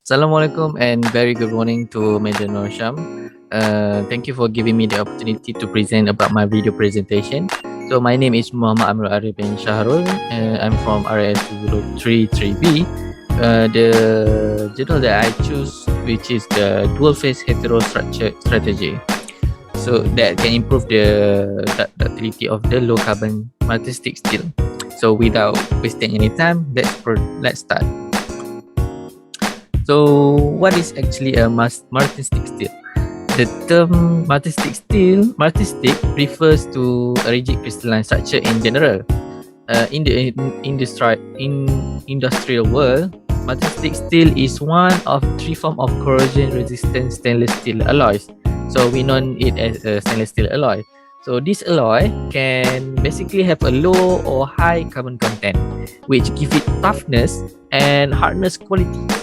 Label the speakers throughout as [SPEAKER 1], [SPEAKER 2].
[SPEAKER 1] Assalamualaikum and very good morning to Major Nur Sham. Thank you for giving me the opportunity to present about my video presentation. So my name is Muhammad Amrul Arif bin Shahrul. I'm from RAS 2033B. The journal that I choose, which is the dual phase heterostructure strategy. So that can improve the ductility of the low carbon multi-stick steel. So without wasting any time, let's start. So what is actually a multi-stick steel? The term multi-stick refers to a rigid crystalline structure in general. In the industrial world, multi-stick steel is one of three forms of corrosion-resistant stainless steel alloys. So we know it as a stainless steel alloy. So this alloy can basically have a low or high carbon content, which give it toughness and hardness qualities.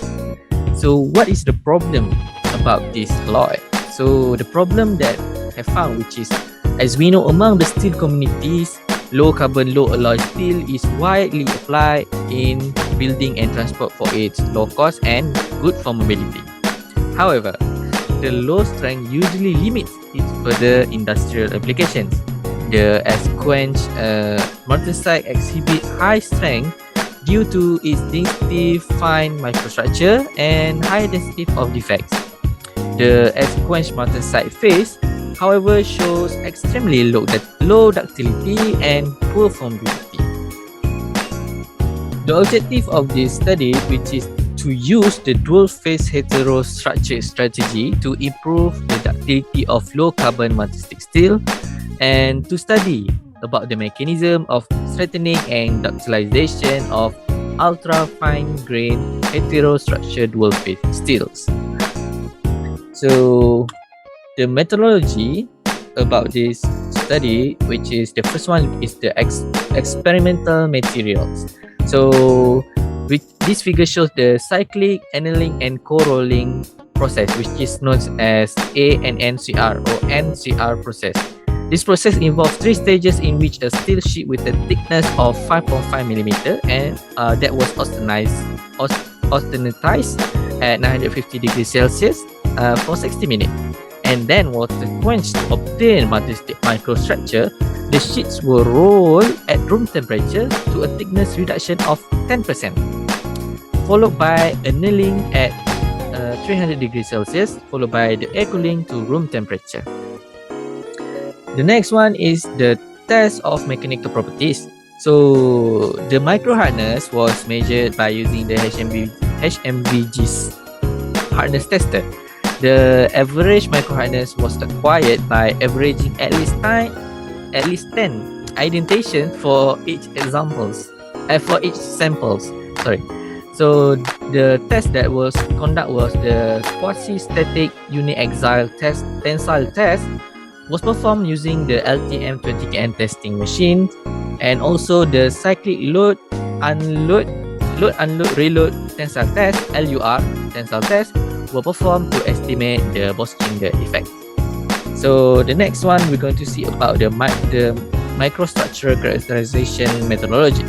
[SPEAKER 1] So what is the problem about this alloy? So the problem that I found, which is, as we know, among the steel communities, low carbon, low alloy steel is widely applied in building and transport for its low cost and good for mobility. However, the low strength usually limits its further industrial applications. The S-quench martensite exhibit high strength due to its distinctive fine microstructure and high density of defects. The S-quench martensite phase, however, shows extremely low ductility and poor formability. The objective of this study, which is to use the dual phase heterostructure strategy to improve the ductility of low carbon multi-stick steel and to study about the mechanism of strengthening and ductilization of ultra fine grain heterostructure dual phase steels. So the methodology about this study, which is the first one, is the experimental materials. So this figure shows the cyclic annealing and co-rolling process, which is known as ANNCR or NCR process. This process involves three stages in which a steel sheet with a thickness of 5.5 mm and that was austenitized at 950 degrees Celsius for 60 minutes and then water quenched to obtain multi-stick microstructure. The sheets were rolled at room temperature to a thickness reduction of 10%, followed by annealing at 300 degrees Celsius, followed by the air cooling to room temperature. The next one is the test of mechanical properties. So the micro hardness was measured by using the HMVG's hardness tester. The average micro hardness was acquired by averaging at least 10 indentations for each samples. So the test that was conducted was the quasi-static uniaxial tensile test was performed using the LTM 20kN testing machine, and also the cyclic load unload reload tensile test (LUR) tensile test were performed to estimate the Bosch-Chinger effect. So the next one we're going to see about the microstructural characterization methodology.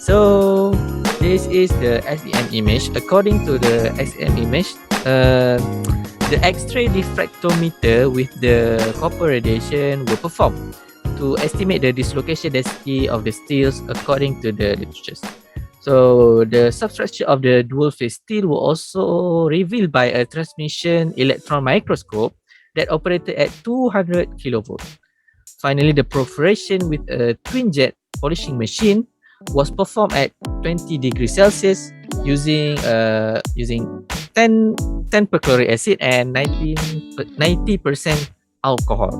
[SPEAKER 1] So this is the SEM image. According to the SEM image, the X-ray diffractometer with the copper radiation were performed to estimate the dislocation density of the steels according to the literatures. So the substructure of the dual phase steel were also revealed by a transmission electron microscope that operated at 200 kilovolt. Finally, the perforation with a twin jet polishing machine was performed at 20 degrees Celsius using 10 perchloric acid and 90% alcohol.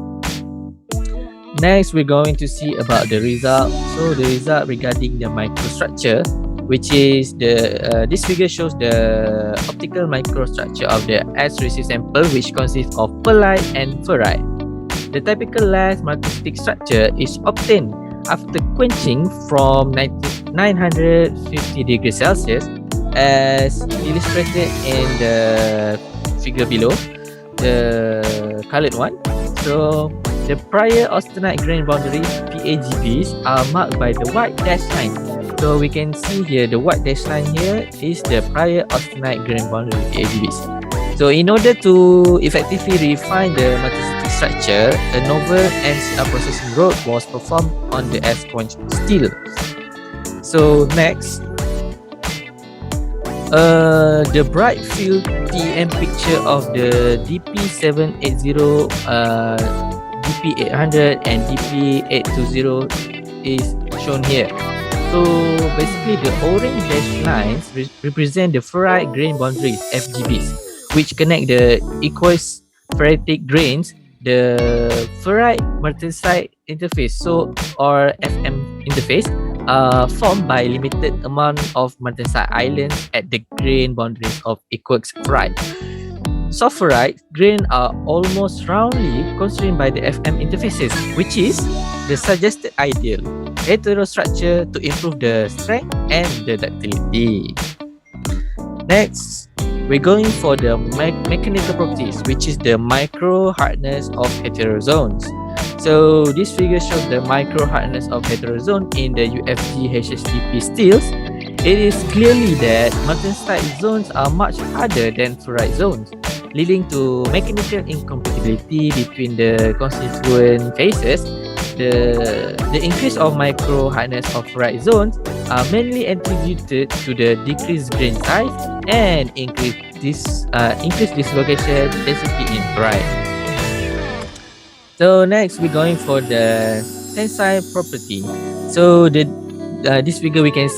[SPEAKER 1] Next, we're going to see about the result. So the result regarding the microstructure, which is this figure shows the optical microstructure of the S-residue sample, which consists of pearlite and ferrite. The typical lens multi-stick structure is obtained after quenching from 950 degrees Celsius, as illustrated in the figure below, the colored one. So the prior austenite grain boundaries, PAGBs, are marked by the white dashed line, So we can see here the white dash line here is the prior austenite grain boundary PHGBs. So in order to effectively refine the multicystic structure, a novel NCR processing road was performed on the S-quench steel. So next, the bright field TEM picture of the DP780, DP800 and DP820 is shown here. So basically the orange dashed lines represent the ferrite grain boundaries, FGBs, which connect the aqueous ferritic grains, the ferrite martensite interface, so or FM interface, formed by limited amount of martensite islands at the grain boundaries of aqueous ferrite. Soft ferrite grain are almost roundly constrained by the FM interfaces, which is the suggested ideal heterostructure to improve the strength and the ductility. Next, we're going for the mechanical properties, which is the micro hardness of heterozones. So this figure shows the micro hardness of heterozone in the UFG HSDP steels. It is clearly that martensite zones are much harder than ferrite zones, leading to mechanical incompatibility between the constituent phases. The increase of micro hardness of ferrite zones are mainly attributed to the decreased grain size and increased dislocation density in ferrite. So next, we're going for the tensile property. So this figure we can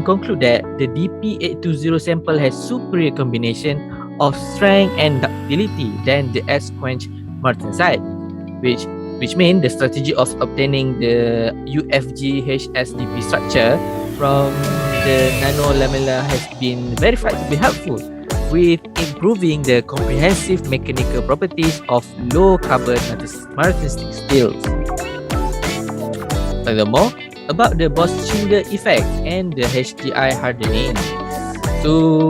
[SPEAKER 1] conclude that the DP820 sample has superior combination of strength and ductility than the S-quench martensite, which means the strategy of obtaining the UFG HSDP structure from the nanolamella has been verified to be helpful with improving the comprehensive mechanical properties of low carbon martensite steels. Furthermore, about the Bosch-Schindler effect and the HDI hardening. So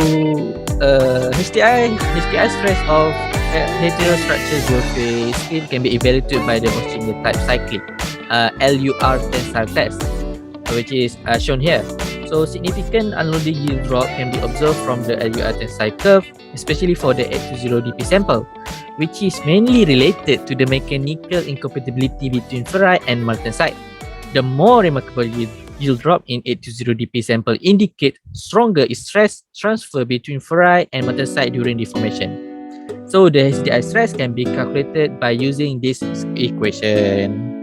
[SPEAKER 1] HDI stress of heterostructure dual-phase steel can be evaluated by the Bosch-Schindler type cyclic LUR tensile test, which is shown here. So significant unloading yield drop can be observed from the LUR tensile curve, especially for the 820 DP sample, which is mainly related to the mechanical incompatibility between ferrite and martensite. The more remarkable yield drop in 820 DP sample indicate stronger stress transfer between ferrite and martensite during deformation. So the HDI stress can be calculated by using this equation.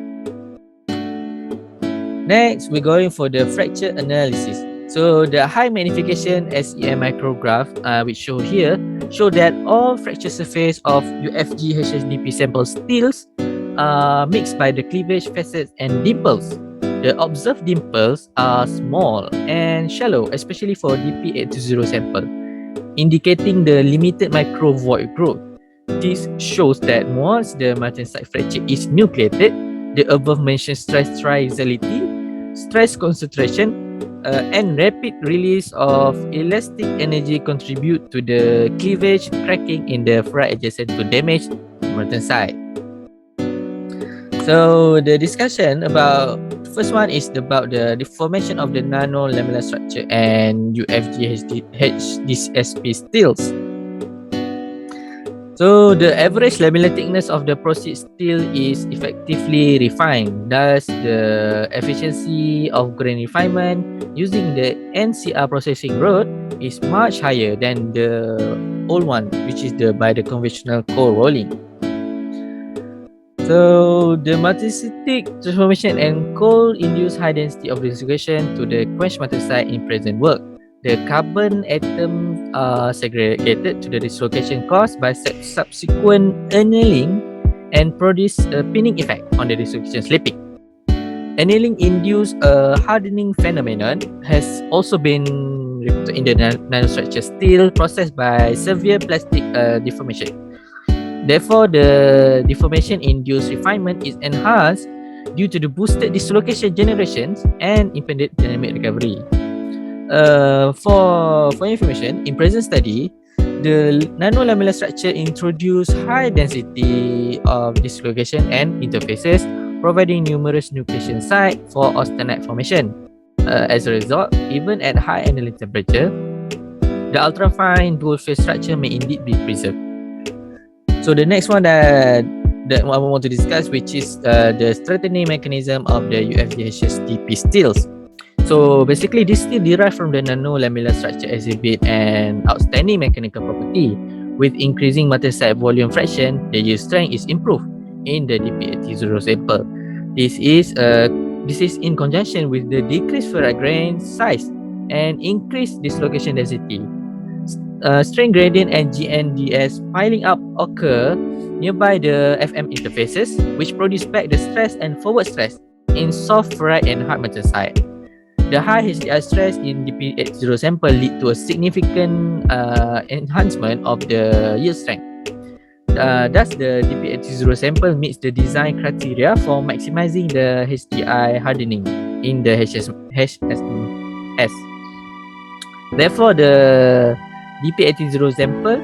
[SPEAKER 1] Next, we're going for the fracture analysis. So the high magnification SEM micrograph, which show here, show that all fracture surface of UFG HSDP sample steels are mixed by the cleavage facets and dimples. The observed dimples are small and shallow, especially for DP820 sample, indicating the limited micro void growth. This shows that once the martensite fracture is nucleated, the above-mentioned stress triaxiality, stress concentration, and rapid release of elastic energy contribute to the cleavage cracking in the ferrite adjacent to damaged martensite. So the discussion about first one is about the deformation of the nano-lamellar structure and UFG HDSP steels. So the average lamellar thickness of the process steel is effectively refined. Thus, the efficiency of grain refinement using the NCR processing road is much higher than the old one, which is by the conventional cold rolling. So the multicystic transformation and cold-induced high density of dislocation to the quench martensite in present work. The carbon atoms are segregated to the dislocation caused by subsequent annealing and produce a pinning effect on the dislocation slipping. Annealing induced a hardening phenomenon has also been reported in the nanostructure steel processed by severe plastic deformation. Therefore, the deformation-induced refinement is enhanced due to the boosted dislocation generations and impeded dynamic recovery. For information, in present study, the nano-lamellar structure introduced high density of dislocation and interfaces, providing numerous nucleation sites for austenite formation. As a result, even at high analytic temperature, the ultrafine dual phase structure may indeed be preserved. So the next one that I want to discuss, which is the strengthening mechanism of the UFGHSTP steels. So basically, this steel derived from the nano-lamellar structure exhibit an outstanding mechanical property. With increasing metal volume fraction, the yield strength is improved in the DP80 sample. This is in conjunction with the decreased ferrite grain size and increased dislocation density. Strain gradient and GNDS piling up occur nearby the FM interfaces, which produce back the stress and forward stress in soft ferrite and hard metalsite. The high HDI stress in DP80 sample lead to a significant enhancement of the yield strength. Thus, the DP80 sample meets the design criteria for maximizing the HDI hardening in the HSS. Therefore, the DP80 sample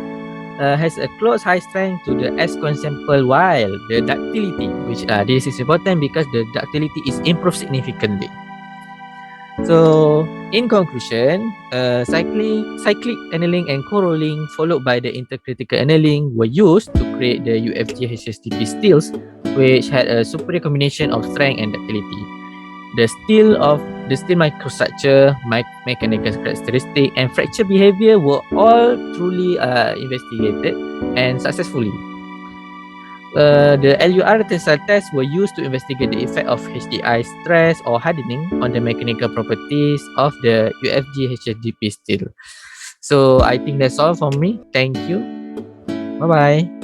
[SPEAKER 1] has a close high strength to the S-con sample, while the ductility, which this is important because the ductility is improved significantly. So, in conclusion, cyclic annealing and co-rolling followed by the intercritical annealing were used to create the UFG HSTP steels, which had a superior combination of strength and ductility. The steel microstructure, mechanical characteristic, and fracture behavior were all truly investigated and successfully. The LUR tensile tests were used to investigate the effect of HDI stress or hardening on the mechanical properties of the UFG HSDP steel. So I think that's all from me. Thank you. Bye bye.